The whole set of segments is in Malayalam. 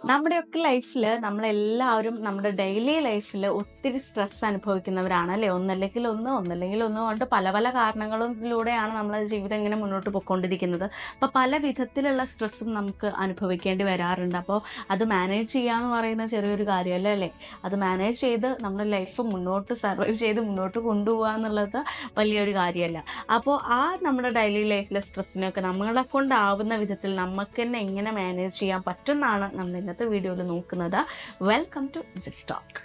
നമ്മുടെയൊക്കെ ലൈഫിൽ നമ്മളെല്ലാവരും നമ്മുടെ ഡെയിലി ലൈഫിൽ ഒത്തിരി സ്ട്രെസ് അനുഭവിക്കുന്നവരാണ് അല്ലേ? ഒന്നല്ലെങ്കിൽ ഒന്ന് കൊണ്ട് പല പല കാരണങ്ങളിലൂടെയാണ് നമ്മളെ ജീവിതം ഇങ്ങനെ മുന്നോട്ട് പോയിക്കൊണ്ടിരിക്കുന്നത്. അപ്പോൾ പല വിധത്തിലുള്ള സ്ട്രെസ്സും നമുക്ക് അനുഭവിക്കേണ്ടി വരാറുണ്ട്. അപ്പോൾ അത് മാനേജ് ചെയ്യാന്ന് പറയുന്ന ചെറിയൊരു കാര്യമല്ല അല്ലേ? അത് മാനേജ് ചെയ്ത് നമ്മുടെ ലൈഫ് മുന്നോട്ട് സർവൈവ് ചെയ്ത് മുന്നോട്ട് കൊണ്ടുപോകുക എന്നുള്ളത് വലിയൊരു കാര്യമല്ല. അപ്പോൾ നമ്മുടെ ഡെയിലി ലൈഫിലെ സ്ട്രെസ്സിനെയൊക്കെ നമ്മളെ കൊണ്ടാവുന്ന വിധത്തിൽ നമുക്ക് തന്നെ എങ്ങനെ മാനേജ് ചെയ്യാൻ പറ്റുമെന്നാണ് നമ്മൾ ഇന്നത്തെ വീഡിയോയിൽ നോക്കുന്നത്. Welcome to just talk.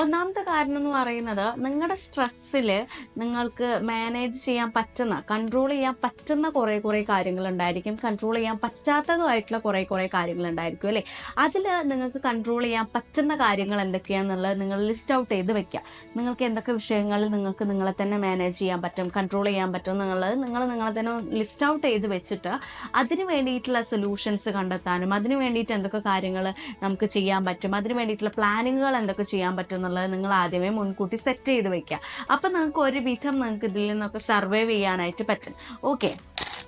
ഒന്നാമത്തെ കാരണം എന്ന് പറയുന്നത്, നിങ്ങളുടെ സ്ട്രെസ്സിൽ നിങ്ങൾക്ക് മാനേജ് ചെയ്യാൻ പറ്റുന്ന, കൺട്രോൾ ചെയ്യാൻ പറ്റുന്ന കുറേ കാര്യങ്ങളുണ്ടായിരിക്കും, കൺട്രോൾ ചെയ്യാൻ പറ്റാത്തതുമായിട്ടുള്ള കുറേ കാര്യങ്ങളുണ്ടായിരിക്കും അല്ലേ? അതിൽ നിങ്ങൾക്ക് കൺട്രോൾ ചെയ്യാൻ പറ്റുന്ന കാര്യങ്ങൾ എന്തൊക്കെയാണെന്നുള്ളത് നിങ്ങൾ ലിസ്റ്റ് ഔട്ട് ചെയ്ത് വെക്കുക. നിങ്ങൾക്ക് എന്തൊക്കെ വിഷയങ്ങളിൽ നിങ്ങൾക്ക് നിങ്ങളെ തന്നെ മാനേജ് ചെയ്യാൻ പറ്റും, കൺട്രോൾ ചെയ്യാൻ പറ്റും എന്നുള്ളത് നിങ്ങളെ തന്നെ ലിസ്റ്റ് ഔട്ട് ചെയ്ത് വെച്ചിട്ട് അതിന് വേണ്ടിയിട്ടുള്ള സൊല്യൂഷൻസ് കണ്ടെത്താനും അതിന് വേണ്ടിയിട്ട് എന്തൊക്കെ കാര്യങ്ങൾ നമുക്ക് ചെയ്യാൻ പറ്റും, അതിന് വേണ്ടിയിട്ടുള്ള പ്ലാനിങ്ങുകൾ എന്തൊക്കെ ചെയ്യാൻ പറ്റും എന്നുള്ളത് നിങ്ങൾ ആദ്യമേ മുൻകൂട്ടി സെറ്റ് ചെയ്ത് വെക്കുക. അപ്പം നിങ്ങൾക്ക് ഒരുവിധം നിങ്ങൾക്ക് ഇതിൽ നിന്നൊക്കെ സർവൈവ് ചെയ്യാനായിട്ട് പറ്റും. ഓക്കെ,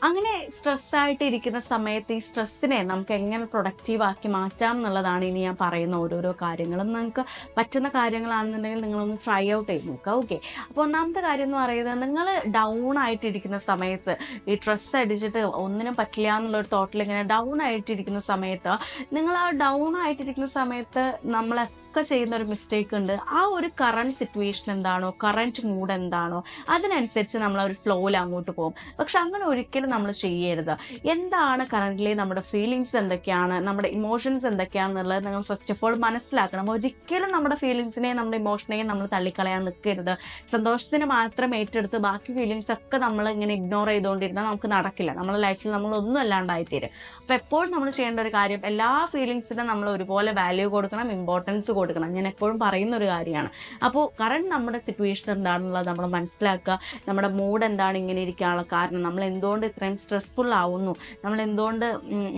അങ്ങനെ സ്ട്രെസ്സായിട്ട് ഇരിക്കുന്ന സമയത്ത് ഈ സ്ട്രെസ്സിനെ നമുക്ക് എങ്ങനെ പ്രൊഡക്റ്റീവാക്കി മാറ്റാം എന്നുള്ളതാണ് ഇനി ഞാൻ പറയുന്ന ഓരോരോ കാര്യങ്ങളും. നിങ്ങൾക്ക് പറ്റുന്ന കാര്യങ്ങളാണെന്നുണ്ടെങ്കിൽ നിങ്ങളൊന്ന് ട്രൈ ഔട്ട് ചെയ്ത് നോക്കുക. ഓക്കെ, അപ്പോൾ ഒന്നാമത്തെ കാര്യം എന്ന് പറയുന്നത്, നിങ്ങൾ ഡൗൺ ആയിട്ടിരിക്കുന്ന സമയത്ത്, ഈ സ്ട്രെസ് അടിച്ചിട്ട് ഒന്നിനും പറ്റില്ല എന്നുള്ളൊരു തോട്ടിൽ ഇങ്ങനെ ഡൗൺ ആയിട്ടിരിക്കുന്ന സമയത്ത്, നിങ്ങൾ ആ ഡൗൺ ആയിട്ടിരിക്കുന്ന സമയത്ത് നമ്മളൊക്കെ ചെയ്യുന്ന ഒരു മിസ്റ്റേക്ക് ഉണ്ട്. ആ ഒരു കറണ്ട് സിറ്റുവേഷൻ എന്താണോ, കറണ്ട് മൂഡ് എന്താണോ, അതിനനുസരിച്ച് നമ്മൾ ഒരു ഫ്ലോയിൽ അങ്ങോട്ട് പോകും. പക്ഷെ അങ്ങനെ ഒരിക്കലും നമ്മൾ ചെയ്യരുത്. എന്താണ് കറൻ്റ്ലി നമ്മുടെ ഫീലിങ്സ് എന്തൊക്കെയാണ്, നമ്മുടെ ഇമോഷൻസ് എന്തൊക്കെയാണെന്നുള്ളത് നിങ്ങൾ ഫസ്റ്റ് ഓഫ് ഓൾ മനസ്സിലാക്കണം. ഒരിക്കലും നമ്മുടെ ഫീലിങ്സിനെയും നമ്മുടെ ഇമോഷനെയും നമ്മൾ തള്ളിക്കളയാൻ നിൽക്കരുത്. സന്തോഷത്തിന് മാത്രം ഏറ്റെടുത്ത് ബാക്കി ഫീലിങ്സ് ഒക്കെ നമ്മൾ ഇങ്ങനെ ഇഗ്നോർ ചെയ്തുകൊണ്ടിരുന്നാൽ നമുക്ക് നടക്കില്ല. നമ്മുടെ ലൈഫിൽ നമ്മളൊന്നും അല്ലാണ്ടായിത്തീരും. അപ്പോൾ എപ്പോഴും നമ്മൾ ചെയ്യേണ്ട ഒരു കാര്യം, എല്ലാ ഫീലിങ്സിനും നമ്മൾ ഒരുപോലെ വാല്യൂ കൊടുക്കണം, ഇമ്പോർട്ടൻസ് കൊടുക്കണം. ഞാൻ എപ്പോഴും പറയുന്ന ഒരു കാര്യമാണ്. അപ്പോൾ കറണ്ട് നമ്മുടെ സിറ്റുവേഷൻ എന്താണെന്നുള്ളത് നമ്മൾ മനസ്സിലാക്കുക. നമ്മുടെ മൂഡ് എന്താണ് ഇങ്ങനെ ഇരിക്കാനുള്ള കാരണം, നമ്മൾ എന്തുകൊണ്ട് ഇത്രയും സ്ട്രെസ്ഫുൾ ആവുന്നു, നമ്മൾ എന്തുകൊണ്ട്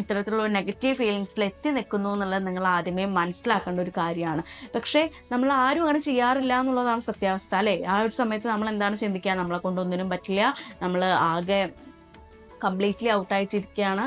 ഇത്തരത്തിലുള്ള നെഗറ്റീവ് ഫീലിങ്സിൽ എത്തി നിൽക്കുന്നു എന്നുള്ളത് നിങ്ങൾ ആദ്യമേ മനസ്സിലാക്കേണ്ട ഒരു കാര്യമാണ്. പക്ഷേ നമ്മൾ ആരും അങ്ങനെ ചെയ്യാറില്ല എന്നുള്ളതാണ് സത്യാവസ്ഥ അല്ലേ? ആ ഒരു സമയത്ത് നമ്മൾ എന്താണ് ചിന്തിക്കുക, നമ്മളെ കൊണ്ടൊന്നിനും പറ്റില്ല, നമ്മൾ ആകെ കംപ്ലീറ്റ്ലി ഔട്ടായിട്ടിരിക്കുകയാണ്,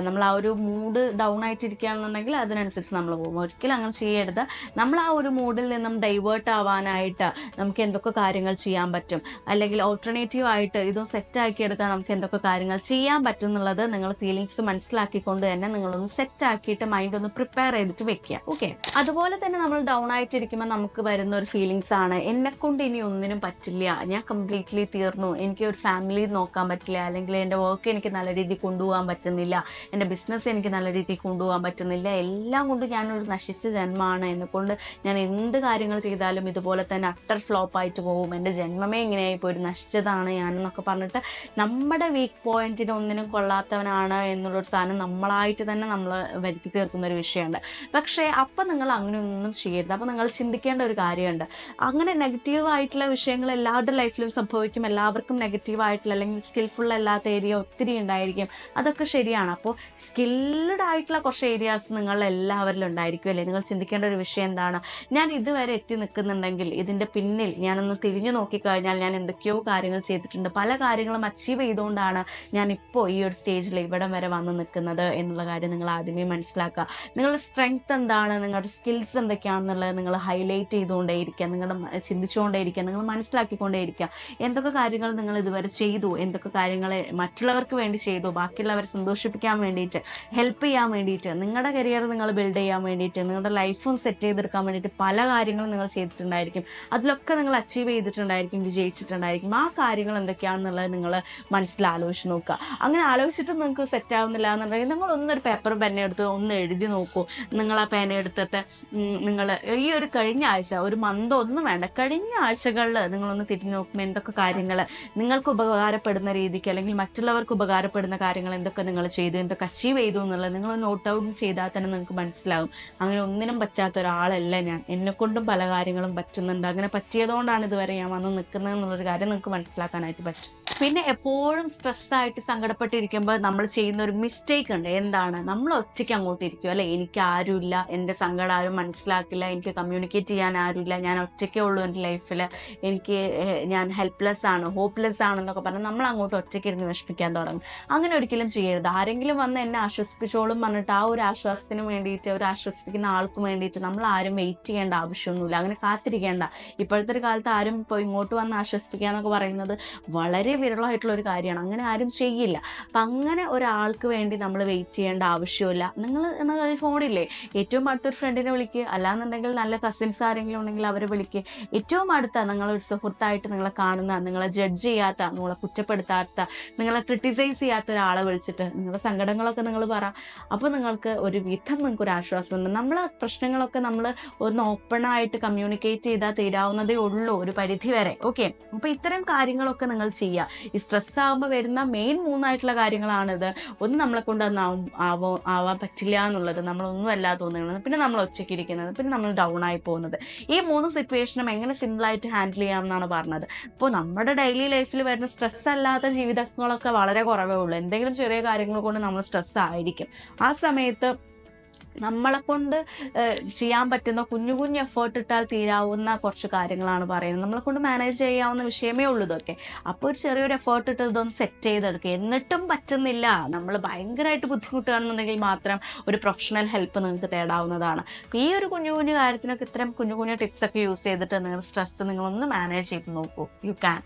നമ്മൾ ആ ഒരു മൂഡ് ഡൗൺ ആയിട്ടിരിക്കുകയാണെന്നുണ്ടെങ്കിൽ അതിനനുസരിച്ച് നമ്മൾ പോകും. ഒരിക്കലും അങ്ങനെ ചെയ്യരുത്. നമ്മൾ ആ ഒരു മൂഡിൽ നിന്നും ഡൈവേർട്ട് ആവാനായിട്ട് നമുക്ക് എന്തൊക്കെ കാര്യങ്ങൾ ചെയ്യാൻ പറ്റും, അല്ലെങ്കിൽ ഓൾട്ടർനേറ്റീവ് ആയിട്ട് ഇതും സെറ്റാക്കി എടുക്കാൻ നമുക്ക് എന്തൊക്കെ കാര്യങ്ങൾ ചെയ്യാൻ പറ്റും എന്നുള്ളത് നിങ്ങൾ ഫീലിങ്സ് മനസ്സിലാക്കിക്കൊണ്ട് തന്നെ നിങ്ങളൊന്ന് സെറ്റാക്കിയിട്ട് മൈൻഡ് ഒന്ന് പ്രിപ്പയർ ചെയ്തിട്ട് വെക്കുക. ഓക്കെ, അതുപോലെ തന്നെ നമ്മൾ ഡൗൺ ആയിട്ടിരിക്കുമ്പോൾ നമുക്ക് വരുന്ന ഒരു ഫീലിങ്സ് ആണ്, എന്നെക്കൊണ്ട് ഇനി ഒന്നിനും പറ്റില്ല, ഞാൻ കംപ്ലീറ്റ്ലി തീർന്നു, എനിക്ക് ഒരു ഫാമിലി നോക്കാൻ പറ്റില്ല, അല്ലെങ്കിൽ എൻ്റെ വർക്ക് എനിക്ക് നല്ല രീതിയിൽ കൊണ്ടുപോകാൻ പറ്റുന്നില്ല, എൻ്റെ ബിസിനസ് എനിക്ക് നല്ല രീതിയിൽ കൊണ്ടുപോകാൻ പറ്റുന്നില്ല, എല്ലാം കൊണ്ട് ഞാനൊരു നശിച്ച ജന്മമാണ്, എന്നെക്കൊണ്ട് ഞാൻ എന്ത് കാര്യങ്ങൾ ചെയ്താലും ഇതുപോലെ തന്നെ അട്ടർ ഫ്ലോപ്പായിട്ട് പോകും, എൻ്റെ ജന്മമേ ഇങ്ങനെയായി പോയി നശിച്ചതാണ് ഞാനെന്നൊക്കെ പറഞ്ഞിട്ട് നമ്മുടെ വീക്ക് പോയിന്റിന് ഒന്നിനും കൊള്ളാത്തവനാണ് എന്നുള്ളൊരു സാധനം നമ്മളായിട്ട് തന്നെ നമ്മൾ വരുത്തി തീർക്കുന്നൊരു വിഷയമുണ്ട്. പക്ഷേ അപ്പം നിങ്ങൾ അങ്ങനെയൊന്നും ചെയ്യരുത്. അപ്പം നിങ്ങൾ ചിന്തിക്കേണ്ട ഒരു കാര്യമുണ്ട്, അങ്ങനെ നെഗറ്റീവായിട്ടുള്ള വിഷയങ്ങൾ എല്ലാവരുടെ ലൈഫിലും സംഭവിക്കും. എല്ലാവർക്കും നെഗറ്റീവായിട്ടുള്ള അല്ലെങ്കിൽ സ്കിൽഫുൾ അല്ലാത്ത ഏരിയ ഒത്തിരി ഉണ്ടായിരിക്കും. അതൊക്കെ ശരിയാണ്. അപ്പോൾ സ്കിൽഡ് ആയിട്ടുള്ള കുറച്ച് ഏരിയാസ് നിങ്ങളെല്ലാവരിലും ഉണ്ടായിരിക്കും അല്ലേ? നിങ്ങൾ ചിന്തിക്കേണ്ട ഒരു വിഷയം എന്താണ്, ഞാൻ ഇതുവരെ എത്തി നിൽക്കുന്നുണ്ടെങ്കിൽ ഇതിൻ്റെ പിന്നിൽ ഞാനൊന്ന് തിരിഞ്ഞു നോക്കിക്കഴിഞ്ഞാൽ ഞാൻ എന്തൊക്കെയോ കാര്യങ്ങൾ ചെയ്തിട്ടുണ്ട്, പല കാര്യങ്ങളും അച്ചീവ് ചെയ്തുകൊണ്ടാണ് ഞാനിപ്പോൾ ഈ ഒരു സ്റ്റേജിൽ ഇവിടം വരെ വന്ന് നിൽക്കുന്നത് എന്നുള്ള കാര്യം നിങ്ങൾ ആദ്യമേ മനസ്സിലാക്കുക. നിങ്ങളുടെ സ്ട്രെങ്ത് എന്താണ്, നിങ്ങളുടെ സ്കിൽസ് എന്തൊക്കെയാണെന്നുള്ളത് നിങ്ങൾ ഹൈലൈറ്റ് ചെയ്തുകൊണ്ടേയിരിക്കുക, ചിന്തിച്ചുകൊണ്ടേയിരിക്കുക, നിങ്ങൾ മനസ്സിലാക്കിക്കൊണ്ടേയിരിക്കുക. എന്തൊക്കെ കാര്യങ്ങൾ നിങ്ങൾ ഇതുവരെ ചെയ്തു, എന്തൊക്കെ കാര്യങ്ങൾ മറ്റുള്ളവർക്ക് വേണ്ടി ചെയ്തു, ബാക്കിയുള്ളവരെ സന്തോഷിപ്പിക്കാൻ വേണ്ടിയിട്ട്, ഹെൽപ്പ് ചെയ്യാൻ വേണ്ടിയിട്ട്, നിങ്ങളുടെ കരിയർ നിങ്ങൾ ബിൽഡ് ചെയ്യാൻ വേണ്ടിയിട്ട്, നിങ്ങളുടെ ലൈഫും സെറ്റ് ചെയ്തെടുക്കാൻ വേണ്ടിയിട്ട് പല കാര്യങ്ങളും നിങ്ങൾ ചെയ്തിട്ടുണ്ടായിരിക്കും. അതിലൊക്കെ നിങ്ങൾ അച്ചീവ് ചെയ്തിട്ടുണ്ടായിരിക്കും, വിജയിച്ചിട്ടുണ്ടായിരിക്കും. ആ കാര്യങ്ങൾ എന്തൊക്കെയാണെന്നുള്ളത് നിങ്ങൾ മനസ്സിലാലോചിച്ച് നോക്കുക. അങ്ങനെ ആലോചിച്ചിട്ട് നിങ്ങൾക്ക് സെറ്റ് ആവുന്നില്ല എന്നുണ്ടെങ്കിൽ നിങ്ങൾ ഒന്നൊരു പേപ്പർ പെൻ എടുത്ത് ഒന്ന് എഴുതി നോക്കൂ. നിങ്ങൾ ആ പേന എടുത്തിട്ട് നിങ്ങൾ ഈ ഒരു കഴിഞ്ഞ ആഴ്ച, ഒരു മന്തോ ഒന്നും വേണ്ട, കഴിഞ്ഞ ആഴ്ചകളിൽ നിങ്ങളൊന്ന് തിരിഞ്ഞു നോക്കുമ്പോൾ എന്തൊക്കെ കാര്യങ്ങൾ നിങ്ങൾക്ക് ഉപകാരപ്പെടുന്ന രീതിക്ക് അല്ലെങ്കിൽ മറ്റുള്ളവർക്ക് ഉപകാരപ്പെടുന്ന കാര്യങ്ങൾ എന്തൊക്കെ നിങ്ങൾ ചെയ്തു, എന്തൊക്കെ അച്ചീവ് ചെയ്തു എന്നുള്ളത് നിങ്ങൾ നോട്ട് ഔട്ട് ചെയ്താൽ തന്നെ നിങ്ങൾക്ക് മനസ്സിലാവും. അങ്ങനെ ഒന്നിനും പറ്റാത്ത ഒരാളല്ല ഞാൻ, എന്നെക്കൊണ്ടും പല കാര്യങ്ങളും പറ്റുന്നുണ്ട്, അങ്ങനെ പറ്റിയതുകൊണ്ടാണ് ഇതുവരെ ഞാൻ വന്ന് നിൽക്കുന്നത് എന്നുള്ളൊരു കാര്യം നിങ്ങൾക്ക് മനസ്സിലാക്കാനായിട്ട് പറ്റും. പിന്നെ എപ്പോഴും സ്ട്രെസ്സായിട്ട് സങ്കടപ്പെട്ടിരിക്കുമ്പോൾ നമ്മൾ ചെയ്യുന്ന ഒരു മിസ്റ്റേക്ക് ഉണ്ട്. എന്താണ്? നമ്മൾ ഒറ്റയ്ക്ക് അങ്ങോട്ട് ഇരിക്കും അല്ലെ, എനിക്ക് ആരുമില്ല, എൻ്റെ സങ്കടം ആരും മനസ്സിലാക്കില്ല, എനിക്ക് കമ്മ്യൂണിക്കേറ്റ് ചെയ്യാൻ ആരുമില്ല, ഞാൻ ഒറ്റയ്ക്കേ ഉള്ളൂ എൻ്റെ ലൈഫിൽ, എനിക്ക് ഞാൻ ഹെൽപ്ലെസ് ആണ്, ഹോപ്പ്ലെസ് ആണെന്നൊക്കെ പറഞ്ഞ് നമ്മൾ അങ്ങോട്ട് ഒറ്റയ്ക്ക് ഇരുന്ന് വിഷമിക്കാൻ തുടങ്ങും. അങ്ങനെ ഒരിക്കലും ചെയ്യരുത്. ആരെങ്കിലും വന്ന് എന്നെ ആശ്വസിപ്പിച്ചോളും പറഞ്ഞിട്ട് ആ ഒരു ആശ്വാസത്തിന് വേണ്ടിയിട്ട്, ഒരു ആശ്വസിപ്പിക്കുന്ന ആൾക്ക് വേണ്ടിയിട്ട് നമ്മൾ ആരും വെയിറ്റ് ചെയ്യേണ്ട ആവശ്യമൊന്നുമില്ല, അങ്ങനെ കാത്തിരിക്കേണ്ട. ഇപ്പോഴത്തെ ഒരു കാലത്ത് ആരും ഇപ്പോൾ ഇങ്ങോട്ട് വന്ന് ആശ്വസിപ്പിക്കുക എന്നൊക്കെ പറയുന്നത് വളരെ വിരളമായിട്ടുള്ള ഒരു കാര്യമാണ്. അങ്ങനെ ആരും ചെയ്യില്ല. അപ്പം അങ്ങനെ ഒരാൾക്ക് വേണ്ടി നമ്മൾ വെയിറ്റ് ചെയ്യേണ്ട ആവശ്യമില്ല. നിങ്ങൾ എന്നാൽ ഫോണില്ലേ, ഏറ്റവും അടുത്തൊരു ഫ്രണ്ടിനെ വിളിക്കുക, അല്ലാന്നുണ്ടെങ്കിൽ നല്ല കസിൻസ് ആരെങ്കിലും ഉണ്ടെങ്കിൽ അവരെ വിളിക്കുക. ഏറ്റവും അടുത്ത നിങ്ങളൊരു സുഹൃത്തായിട്ട് നിങ്ങളെ കാണുന്ന, നിങ്ങളെ ജഡ്ജ് ചെയ്യാത്ത, നിങ്ങളെ കുറ്റപ്പെടുത്താത്ത, നിങ്ങളെ ക്രിട്ടിസൈസ് ചെയ്യാത്ത ഒരാളെ വിളിച്ചിട്ട് നിങ്ങളുടെ സങ്കടങ്ങളൊക്കെ നിങ്ങൾ പറ. അപ്പോൾ നിങ്ങൾക്ക് ഒരു വിധം നിങ്ങൾക്കൊരു ആശ്വാസമുണ്ട്. നമ്മളെ പ്രശ്നങ്ങളൊക്കെ നമ്മൾ ഒന്ന് ഓപ്പണായിട്ട് കമ്മ്യൂണിക്കേറ്റ് ചെയ്താൽ തീരാവുന്നതേ ഉള്ളൂ ഒരു പരിധി വരെ. ഓക്കെ, അപ്പോൾ ഇത്തരം കാര്യങ്ങളൊക്കെ നിങ്ങൾ ചെയ്യുക. ഈ സ്ട്രെസ് ആകുമ്പോൾ വരുന്ന മെയിൻ 3 കാര്യങ്ങളാണിത്. ഒന്ന്, നമ്മളെ കൊണ്ട് ആവാൻ പറ്റില്ല എന്നുള്ളത്, നമ്മളൊന്നും അല്ല തോന്നുന്നത്, പിന്നെ നമ്മൾ ഒറ്റയ്ക്ക് ഇരിക്കുന്നത്, പിന്നെ നമ്മൾ ഡൗൺ ആയി പോകുന്നത്. ഈ 3 സിറ്റുവേഷനും എങ്ങനെ സിമ്പിളായിട്ട് ഹാൻഡിൽ ചെയ്യാമെന്നാണ് പറഞ്ഞത്. ഇപ്പോൾ നമ്മുടെ ഡെയിലി ലൈഫിൽ വരുന്ന സ്ട്രെസ് അല്ലാത്ത ജീവിതങ്ങളൊക്കെ വളരെ കുറവേ ഉള്ളൂ. എന്തെങ്കിലും ചെറിയ കാര്യങ്ങൾ കൊണ്ട് നമ്മൾ സ്ട്രെസ് ആയിരിക്കും. ആ സമയത്ത് നമ്മളെ കൊണ്ട് ചെയ്യാൻ പറ്റുന്ന കുഞ്ഞു കുഞ്ഞു എഫേർട്ട് ഇട്ടാൽ തീരാവുന്ന കുറച്ച് കാര്യങ്ങളാണ് പറയുന്നത്. നമ്മളെ കൊണ്ട് മാനേജ് ചെയ്യാവുന്ന വിഷയമേ ഉള്ളൂ ഇതൊക്കെ. അപ്പോൾ ഒരു ചെറിയൊരു എഫേർട്ട് ഇട്ട് ഇതൊന്ന് സെറ്റ് ചെയ്തെടുക്കുക. എന്നിട്ടും പറ്റുന്നില്ല, നമ്മൾ ഭയങ്കരമായിട്ട് ബുദ്ധിമുട്ടുകയാണെന്നുണ്ടെങ്കിൽ മാത്രം ഒരു പ്രൊഫഷണൽ ഹെൽപ്പ് നിങ്ങൾക്ക് തേടാവുന്നതാണ്. അപ്പോൾ ഈ ഒരു കുഞ്ഞു കുഞ്ഞു കാര്യത്തിനൊക്കെ ഇത്തരം കുഞ്ഞു കുഞ്ഞു ടിപ്സൊക്കെ യൂസ് ചെയ്തിട്ട് നിങ്ങളുടെ സ്ട്രെസ് നിങ്ങളൊന്ന് മാനേജ് ചെയ്ത് നോക്കൂ. You can.